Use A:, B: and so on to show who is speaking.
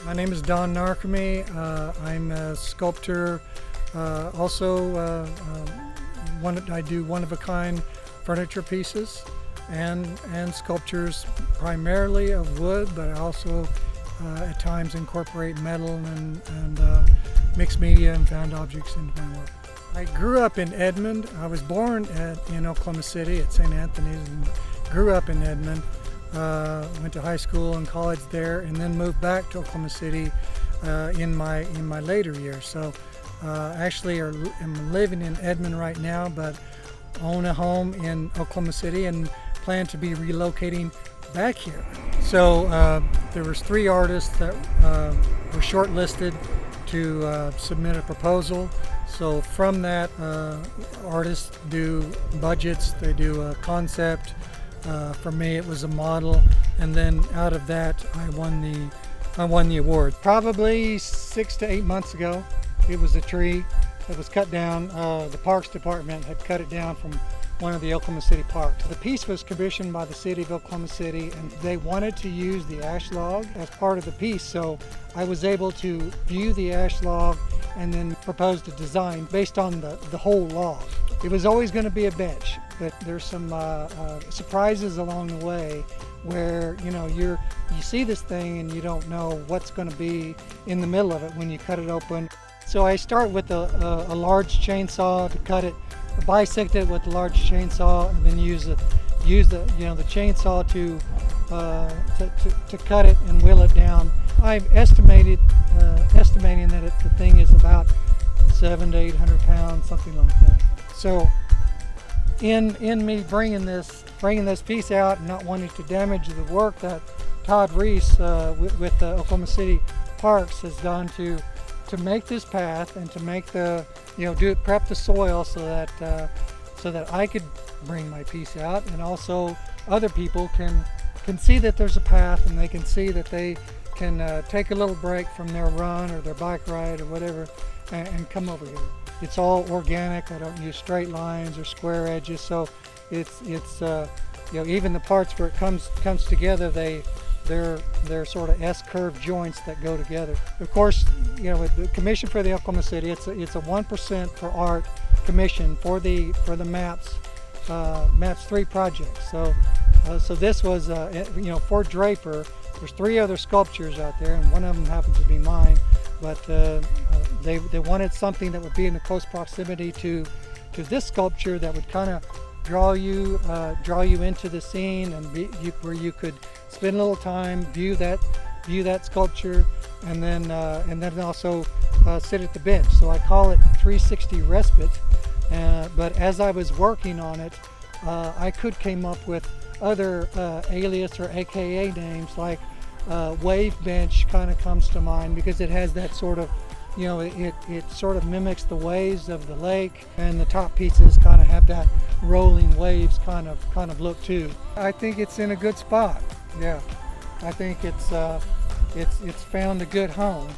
A: My name is Don Narcomey. I'm a sculptor. I do one-of-a-kind furniture pieces and sculptures primarily of wood, but I also at times incorporate metal and mixed media and found objects into my work. I grew up in Edmond. I was born in Oklahoma City at St. Anthony's and grew up in Edmond. Went to high school and college there, and then moved back to Oklahoma City in my later years. So actually I'm living in Edmond right now, but own a home in Oklahoma City and plan to be relocating back here. So there was 3 artists that were shortlisted to submit a proposal. So from that, artists do budgets, they do a concept. For me, it was a model, and then out of that, I won the award. Probably 6 to 8 months ago, it was a tree that was cut down. The Parks Department had cut it down from one of the Oklahoma City parks. The piece was commissioned by the city of Oklahoma City, and they wanted to use the ash log as part of the piece. So I was able to view the ash log and then proposed a design based on the whole log. It was always going to be a bench, but there's some surprises along the way where you see this thing and you don't know what's going to be in the middle of it when you cut it open. So I start with a large chainsaw to cut it, bisect it with a large chainsaw, and then use the chainsaw to cut it and whittle it down. I've estimating that the thing is about 700 to 800 pounds, something like that. So in me bringing this piece out and not wanting to damage the work that Todd Reese with the Oklahoma City Parks has done to make this path and to make prep the soil so that I could bring my piece out, and also other people can see that there's a path, and they can see that they can take a little break from their run or their bike ride or whatever and come over here. It's all organic. I don't use straight lines or square edges, so it's even the parts where it comes together, they're sort of S-curve joints that go together. Of course, with the commission for the Oklahoma City, it's a 1% for art commission for the MAPS 3 projects. So this was for Draper. There's 3 other sculptures out there, and one of them happens to be mine. But they wanted something that would be in a close proximity to this sculpture that would kind of draw you into the scene, and where you could spend a little time, view that sculpture, and then also sit at the bench. So I call it 360 Respite. But as I was working on it, I came up with other alias or AKA names, like wave bench kind of comes to mind because it has that sort of, it sort of mimics the waves of the lake, and the top pieces kind of have that rolling waves kind of look too. I think it's in a good spot. Yeah, I think it's found a good home.